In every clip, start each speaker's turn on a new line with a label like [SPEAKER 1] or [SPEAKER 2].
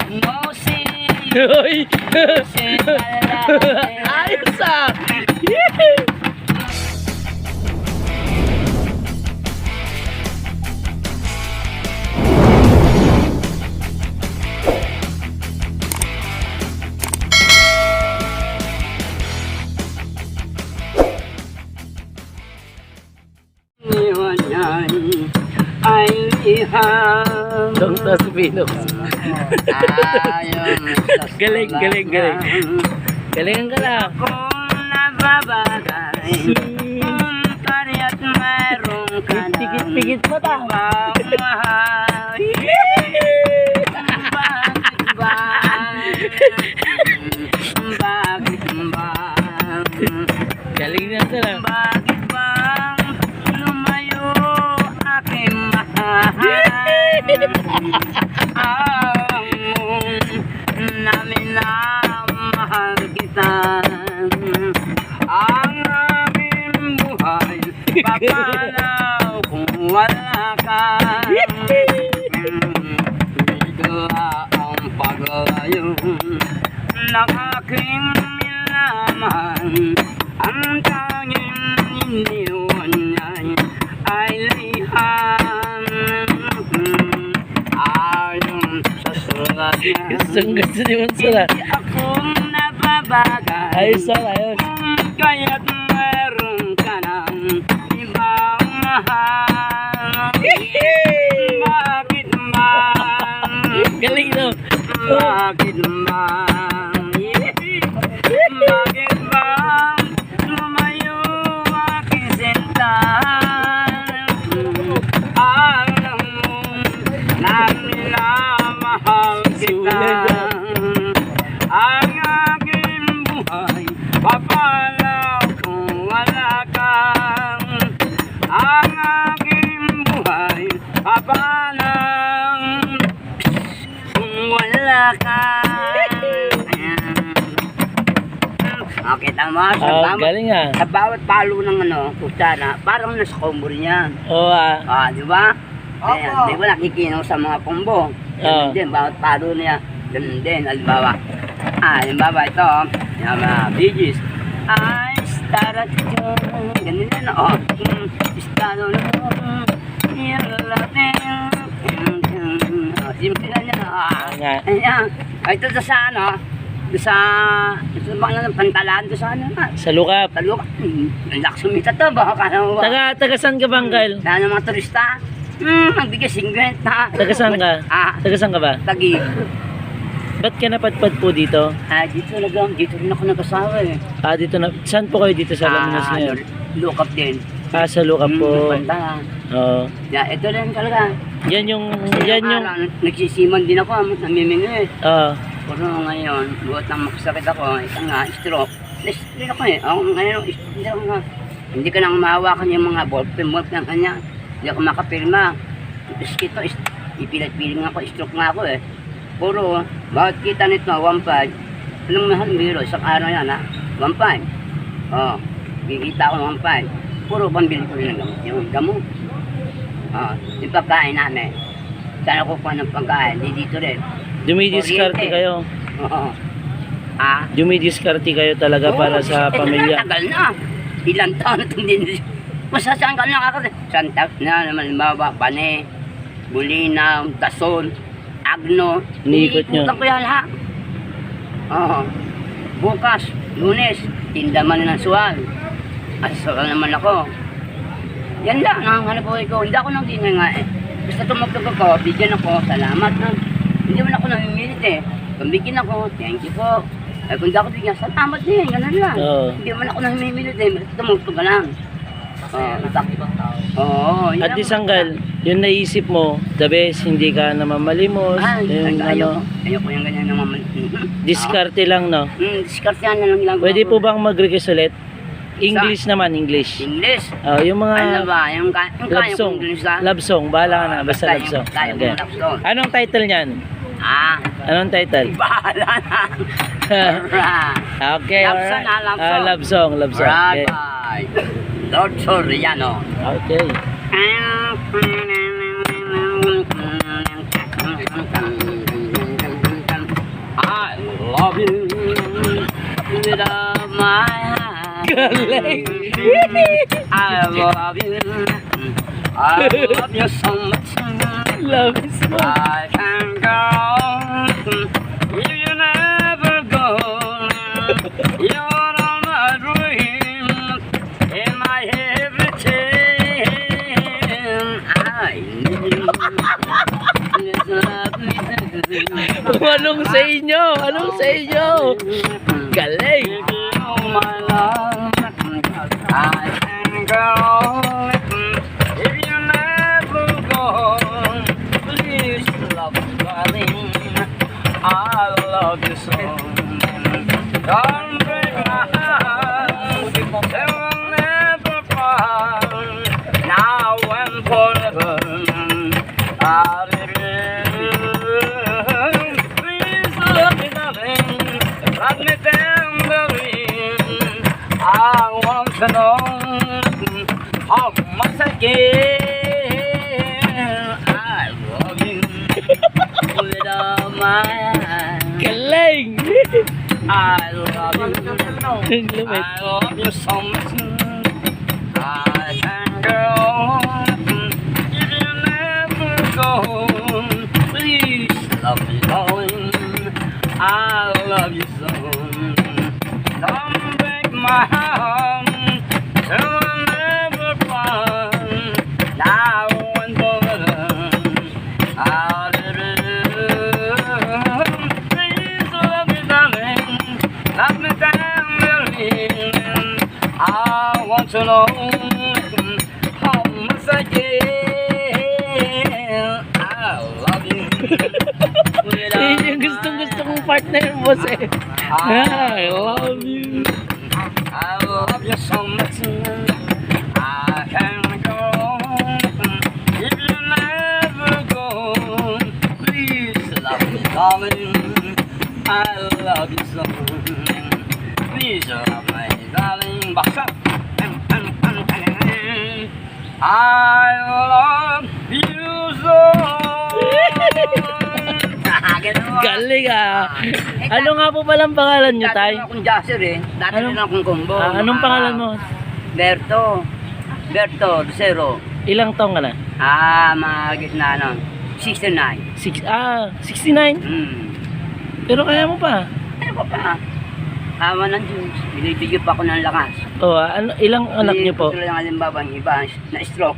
[SPEAKER 1] No sin.
[SPEAKER 2] Uy!
[SPEAKER 1] Sin alalahanin.
[SPEAKER 2] Ayos ah!
[SPEAKER 1] Iwanan ay liham.
[SPEAKER 2] Dong tas Pinos.
[SPEAKER 1] Ayon sa
[SPEAKER 2] Galing, galing, galing. Galingan ka lang.
[SPEAKER 1] Kung nababagay, kung pariat mayroong ka na,
[SPEAKER 2] Pigit-pigit mo ta.
[SPEAKER 1] ibang mahal. Bakit ba? Bakit ba?
[SPEAKER 2] Galing na ka lang.
[SPEAKER 1] Bakit ba lumayo aking mahal? Namin na mahal kita. Ang aking buhay papalaw kung wala ka. Ito ang paglayo ng aking minamahal. Ang tanging iniwan niya'y ay liham. Ayon sa sulat niya,
[SPEAKER 2] Gusto niyo man sila.
[SPEAKER 1] hindi akong nababagay.
[SPEAKER 2] Ayos ah, ayos.
[SPEAKER 1] Kaya't meron ka ng ibang mahal. Bakit ba?
[SPEAKER 2] Galing no.
[SPEAKER 1] Bakit ba? Bakit ba lumayo aking sinta? Alam mo na minamahal kita. Ang aking buhay papalaw kung wala ka. Ang aking buhay papalaw kung wala ka. Okay, tama.
[SPEAKER 2] Galing ah.
[SPEAKER 1] Sa bawat palo ng kutsara, parang nasa kombo niya.
[SPEAKER 2] Oo ah.
[SPEAKER 1] Di ba? Ayan, di ba nakikinaw sa mga pumbo? Ganun din, bawat palo niya. Ganun din, halimbawa. Halimbawa ito, yung mga bigis. Ay, starat yun. Ganun din, Estado na simple na niya. Ayan. Ito sa sa mga pantalan doon sa
[SPEAKER 2] Sa lukap.
[SPEAKER 1] Sa lupa. Ang lakas sumita to, baka ka na
[SPEAKER 2] Taga saan ka bang, Kyle?
[SPEAKER 1] Dahil ng mga turista, magbigay 50.
[SPEAKER 2] Taga saan ka? Taga saan ka ba?
[SPEAKER 1] Tagi.
[SPEAKER 2] Ba't ka napadpad po dito?
[SPEAKER 1] Dito rin ako nag-asawa eh.
[SPEAKER 2] Dito na. Saan po kayo dito sa Laminas ngayon?
[SPEAKER 1] Lukap din.
[SPEAKER 2] Sa lukap po.
[SPEAKER 1] Pantalan.
[SPEAKER 2] Oo.
[SPEAKER 1] Ito rin talaga.
[SPEAKER 2] Yan yung
[SPEAKER 1] nagsisiman din ako, namimingi.
[SPEAKER 2] Oo.
[SPEAKER 1] Pero ngayon, buhat nang makasakit ako, isang stroke. Na-stroke ako eh. Ako ngayon, hindi ka nang mahawakan yung mga ballpen ng kanya. Hindi ako makapirma. Ito, ipilit-piling ako, stroke nga ako eh. Puro, bakit kita nito, 1.5. Anong mahal biro, isang araw yan ha, 1.5. Kikita ko 1.5. Puro pambili ko rin ng gamot. Yung gamot. Yung pagkain namin. Saan ako pa ng pagkain, hindi dito rin.
[SPEAKER 2] Dumidiskarte kayo.
[SPEAKER 1] Oo.
[SPEAKER 2] Dumidiskarte kayo talaga para sa pamilya.
[SPEAKER 1] Tagal na. Ilang taon na itong din. Masasanggal na ako. Santak na naman, mababa, Bane, Bulinaw, Tason, Agno.
[SPEAKER 2] Iniikot nyo.
[SPEAKER 1] Iniikutan ko yan lahat. Bukas, Lunes, tindaman ng suwal. Asasal naman ako. Yan lang, nanganganap ko ikaw. Hindi ako nang tingin nga eh. Basta tumagtog ako, bigyan ako, salamat na. Hindi mo na ako namimilit eh. Pambigyan ako, thank you po. Ay kung di ako bigyan, salamat din, ganun lang. Hindi mo na ako namimilit eh, basta tumagtog ka lang.
[SPEAKER 2] At isanggal, yung naisip mo, the best, hindi ka namamalimos.
[SPEAKER 1] Ayoko yung ganyan namamalimos.
[SPEAKER 2] Diskarte lang, no?
[SPEAKER 1] Diskarte na lang lang.
[SPEAKER 2] Pwede po bang mag-request ulit? English naman, English.
[SPEAKER 1] English?
[SPEAKER 2] Yung mga
[SPEAKER 1] ano ba? Yung
[SPEAKER 2] love song. Love song, bahala ka na. Basta love song. Okay. Anong title niyan? Anong title?
[SPEAKER 1] Bahala na.
[SPEAKER 2] Okay, alright. Love song, love song. Okay.
[SPEAKER 1] Lord Soriano.
[SPEAKER 2] Okay.
[SPEAKER 1] I love you with all my heart.
[SPEAKER 2] Galing.
[SPEAKER 1] I love you. I love you so much.
[SPEAKER 2] Love is mo.
[SPEAKER 1] I can go if you never go. You're all my dreams in my everything. I need you. Just love me.
[SPEAKER 2] Anong sa inyo? Anong sa inyo? Galing.
[SPEAKER 1] Give you my love. I can go if you never go. Please love me, darling. I love you so. Don't break my heart. They will never part. Now and forever. I'll live in. Please love me, darling. Love me tenderly. I want to know how much I care. I love you with all my heart.
[SPEAKER 2] Galing.
[SPEAKER 1] I love you.
[SPEAKER 2] Ang lumit.
[SPEAKER 1] I love you so much. I can go if you never go. Please love me, darling. I love you so. Don't break my heart. You'll never find. Now and forever. I'll please love me, darling. Love me tenderly. I want to know how much I care. I love you.
[SPEAKER 2] Yun yung gustong-gusto kong partner, boss eh. I love you.
[SPEAKER 1] I love you so much. I can go if you never go. Please love me, darling. I love you so. Please love me, darling. Baksa. I love you so.
[SPEAKER 2] Galing ah. Ano nga po palang pangalan nyo, Tay?
[SPEAKER 1] Dati akong Jasser eh. Dati
[SPEAKER 2] Anong-
[SPEAKER 1] rin akong combo.
[SPEAKER 2] Anong pangalan mo?
[SPEAKER 1] Berto. Berto, Lucero.
[SPEAKER 2] Ilang taong ka na?
[SPEAKER 1] Mga gitna ano. 69.
[SPEAKER 2] 69. Pero kaya mo pa.
[SPEAKER 1] Ano pa pa? Awa ng Diyos. Binibigyan pa ako ng lakas.
[SPEAKER 2] Oh, ano, ilang anak nyo po?
[SPEAKER 1] Ito lang halimbawa, yung iba na stroke.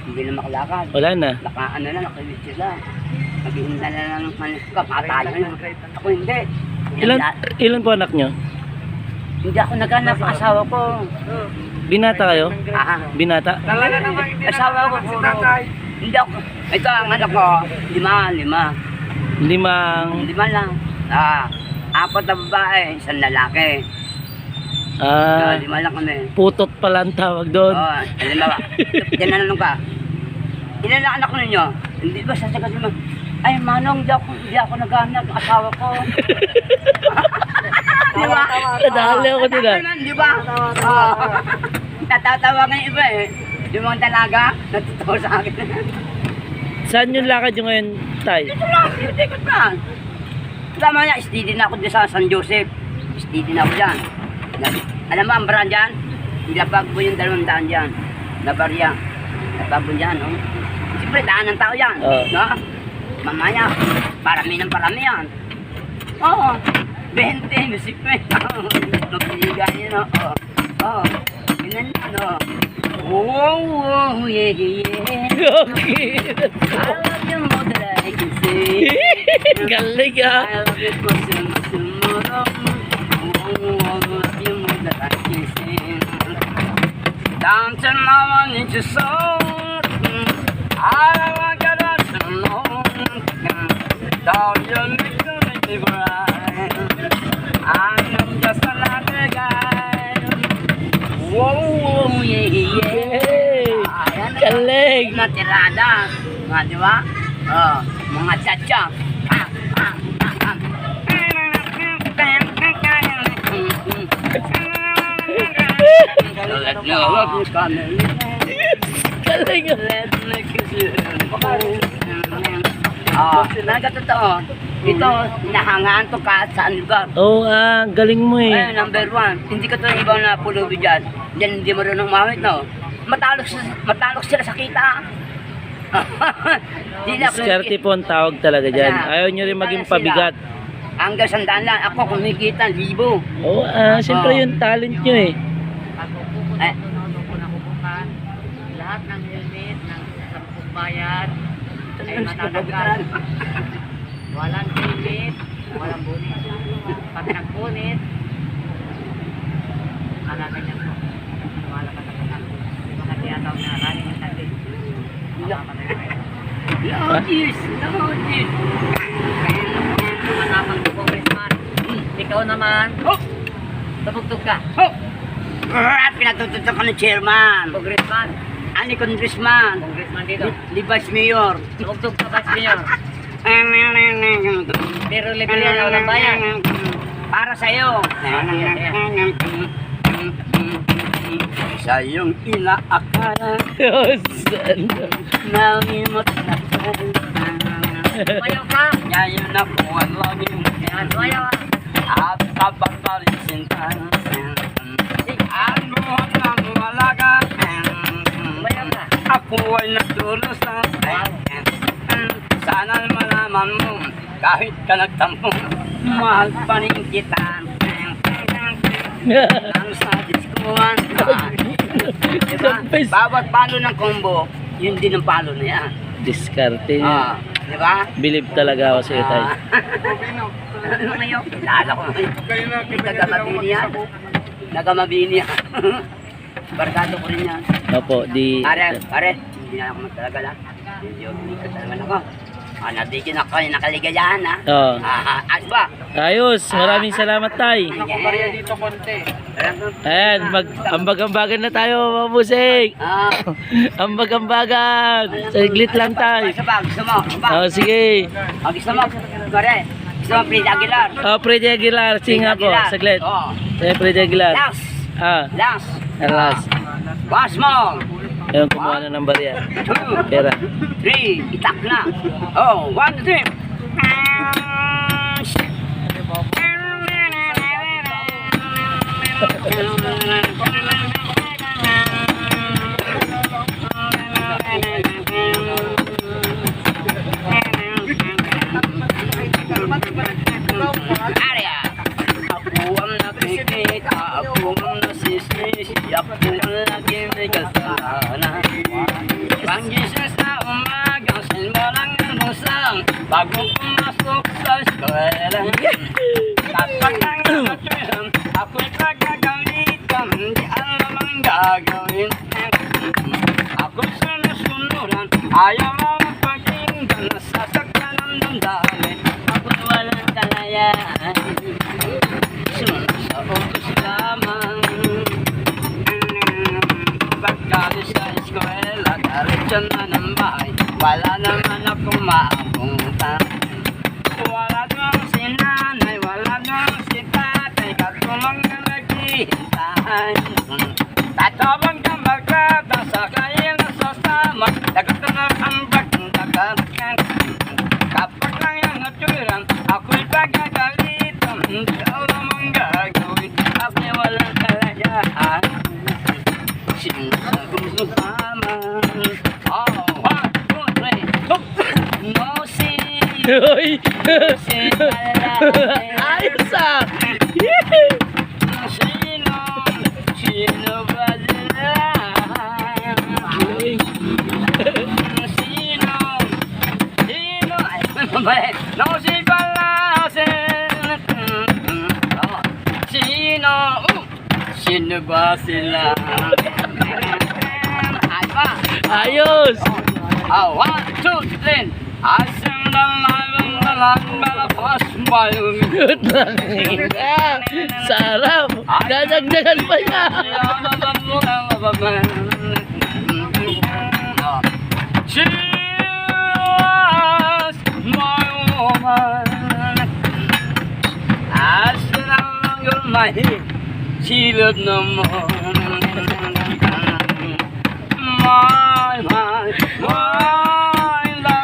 [SPEAKER 1] Hindi na makalakad.
[SPEAKER 2] Wala na.
[SPEAKER 1] Ano na, nakawit sila. Maghihinta na lang ng kapatay. Ako hindi.
[SPEAKER 2] Ilan po anak nyo?
[SPEAKER 1] Hindi ako naghanap. Asawa ko.
[SPEAKER 2] Binata kayo? Binata?
[SPEAKER 1] Asawa ko puro. Hindi ako. Ito ang anak ko. Lima.
[SPEAKER 2] Limang...
[SPEAKER 1] Lima lang. Apat na babae, isang lalaki. Lima lang kami.
[SPEAKER 2] Putot pala ang tawag doon.
[SPEAKER 1] Halimbawa, tinanong ka, ilan ang anak ko ninyo? Hindi ba sasagot mo? Ay, Manong, hindi ako naghanap ng asawa ko. Di ba?
[SPEAKER 2] Nadali ako din ah.
[SPEAKER 1] Di ba? Natatawa ng iba eh. Yung mga talaga, natutuwa sa akin.
[SPEAKER 2] Saan yung lakad nyo ngayon, Tay?
[SPEAKER 1] Dito lang, ikot lang. Tama niya, steady na ako dyan sa San Joseph. Steady na ako dyan. Alam mo ang brand dyan? Ilapag mo yung 200 dyan. Nabarya. Ilapag mo dyan, no? Siyempre, daan ng tao yan. No? Mamaya, parami ng parami yan. Oo. 20, 50. Nagpiligan yun, no? Oo. Ganun yan, no? Oh, yeah, yeah.
[SPEAKER 2] Okay.
[SPEAKER 1] I love you more than I can say.
[SPEAKER 2] Galing ah.
[SPEAKER 1] I love you more than tomorrow. Oh, I love you more than I can say. Down to now I need your soul. I want you to know. Down you make me cry. I'm just another guy. Whoa, yeah, yeah.
[SPEAKER 2] Galing.
[SPEAKER 1] Mga tirada. Mga, di ba? Mga cha-cha.
[SPEAKER 2] Galing ah.
[SPEAKER 1] Nagkatotoo. Ito, nahangaan to kahit saan lugar.
[SPEAKER 2] Oh, galing mo eh.
[SPEAKER 1] Ay, number 1. Hindi ka to yung ibang na pulubi dyan. Diyan hindi marunong mamit, no? Matalok sila sa kita. Di na
[SPEAKER 2] Diskarte po ang tawag talaga dyan. Ayaw nyo rin maging pabigat.
[SPEAKER 1] Hanggang 100 lang. Ako kumikita, 1,000.
[SPEAKER 2] Oh, siyempre yung talent nyo eh.
[SPEAKER 1] Eh,
[SPEAKER 3] Lahat ng unit ng sampung bayan ay
[SPEAKER 1] Ayun,
[SPEAKER 3] matatanggal. Walang unit, walang bonus. Pag nag-bonus, ganyan po. Wala ka tatanggal. Mga tiyataw na running ang dati.
[SPEAKER 1] Lodis! Lodis!
[SPEAKER 3] Manapang ko, Congressman. Ikaw naman,
[SPEAKER 1] Oh!
[SPEAKER 3] tumugtog ka.
[SPEAKER 1] Oh! Pinatututok ka ng chairman.
[SPEAKER 3] Congressman,
[SPEAKER 1] Ani congressman.
[SPEAKER 3] Congressman dito.
[SPEAKER 1] Di vice mayor.
[SPEAKER 3] Tumugtog ka, Vice Mayor. Pero libre yan, walang bayan.
[SPEAKER 1] Para sa'yo. Sa iyong inaakala na limot na
[SPEAKER 3] Sumayaw ka.
[SPEAKER 1] ngayon na po ang laging
[SPEAKER 3] Yan, sumayaw ah.
[SPEAKER 1] at kapapalisin ka. Ang buhat na malaga.
[SPEAKER 3] Sumayaw ka.
[SPEAKER 1] Ako ay nagdurusan. Sana malaman mo kahit ka nagtampo, mahal pa rin kita. Ang sa diskuhan. Diba? Bawat palo ng combo, yun din ang palo na yan.
[SPEAKER 2] Diskarte nyo.
[SPEAKER 1] Diba?
[SPEAKER 2] Believe talaga ako sa iyo, tay.
[SPEAKER 1] Ano ngayon? Kilala ko ngayon. Nagamabini yan. Nagamabini yan. Barkado ko rin yan.
[SPEAKER 2] Opo,
[SPEAKER 1] Pare, hindi na ako magtalagal ha. Hindi ako talaga ako. Natigin ako yung nakaligayahan ha.
[SPEAKER 2] Oo.
[SPEAKER 1] Ayos ba?
[SPEAKER 2] Ayos, maraming salamat, tay.
[SPEAKER 1] Barya dito konti.
[SPEAKER 2] Ayan, ambag-ambagan na tayo, mga busing. Ambag-ambagan. Saglit lang, tay.
[SPEAKER 1] Gusto mo?
[SPEAKER 2] Oh, sige.
[SPEAKER 1] Gusto mo? Pare, gusto mo Fred Aguilar?
[SPEAKER 2] Oh, Freddy Aguilar. Singa po, saglit.
[SPEAKER 1] Oo.
[SPEAKER 2] Freddy Aguilar.
[SPEAKER 1] Last.
[SPEAKER 2] Last.
[SPEAKER 1] Last. Once more.
[SPEAKER 2] Ayun, kumuha na ng barya.
[SPEAKER 1] 2,
[SPEAKER 2] Pera.
[SPEAKER 1] 3, itak na. Oh, 1, 2, 3. Area. Ako ang nakikita, ako ang nasisisi, ako ang lagi may kasalanan. Panggising sa umaga, sinmalang ang musang, bago pumasok sa eskwela. Kapag nangyayang ako'y pagkagalitan, di alam ang gagawin. Ako'y sinusunuran, ayaw ang pakinggan, nasasaktan ang damdamin. Ako'y walang kalayaan, sa utos lamang. Pagkalis sa eskwela, diretso na ng bahay, wala naman akong maapunta. Wala nang si nanay, wala nang si tatay, katulong na naghihintay. Tatabang ka magkata sa kayo na sasama, dagat na ang bagdagan. Kapag lang yung naturan, ako'y pagagalitan, hindi alam ang gagawin, ako'y walang kalayaan. Sinasagong sumaman. Oh, 1, 2, 3, hook! No sin,
[SPEAKER 2] Uy!
[SPEAKER 1] sin alay.
[SPEAKER 2] Ayos ah!
[SPEAKER 1] Sino, sino ba sila? Sino, sino, ay, mali. No si Palasin. Sino, sino ba sila? Ay pa.
[SPEAKER 2] Ayos!
[SPEAKER 1] Oh, 1, 2, 3. Asing dalang malapas bayo.
[SPEAKER 2] Good lang. Sarap! Dadagdagan pa niya!
[SPEAKER 1] She was my woman. Asing dalang my silid naman. My, la, la, la.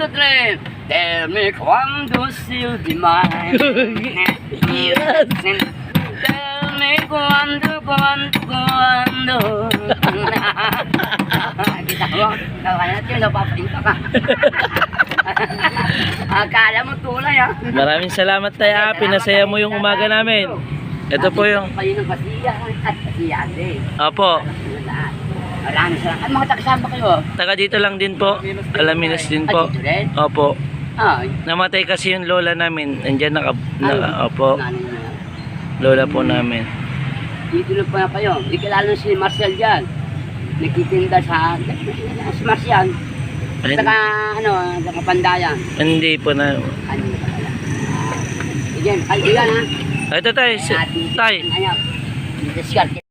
[SPEAKER 1] 2, 3. Tell me quando you'll be mine. Tell me quando. Kita mo, kaya natin, napapahinta ka. Akala mo tulay ha.
[SPEAKER 2] Maraming salamat tayo, pinasaya mo yung umaga namin. Ito po yung...
[SPEAKER 1] Kayo ng Pasiyahan at Pasiyate.
[SPEAKER 2] Opo,
[SPEAKER 1] Maraming salamat. Ay, mga takasama kayo.
[SPEAKER 2] taga dito lang din po. Alaminos din po.
[SPEAKER 1] Dito rin?
[SPEAKER 2] Opo.
[SPEAKER 1] Ay.
[SPEAKER 2] Namatay kasi yung lola namin. Andiyan opo,
[SPEAKER 1] Nanay mo yan.
[SPEAKER 2] lola po namin.
[SPEAKER 1] Dito lang pa kayo. Hindi kilala si Marcel dyan. Nagtitinda sa... Si Marcel. Saka sa Kapandayan.
[SPEAKER 2] Hindi po na...
[SPEAKER 1] Ano ba pala? Sige, kaibigan ha.
[SPEAKER 2] Ito tayo, tay.
[SPEAKER 1] Ano, diskarte.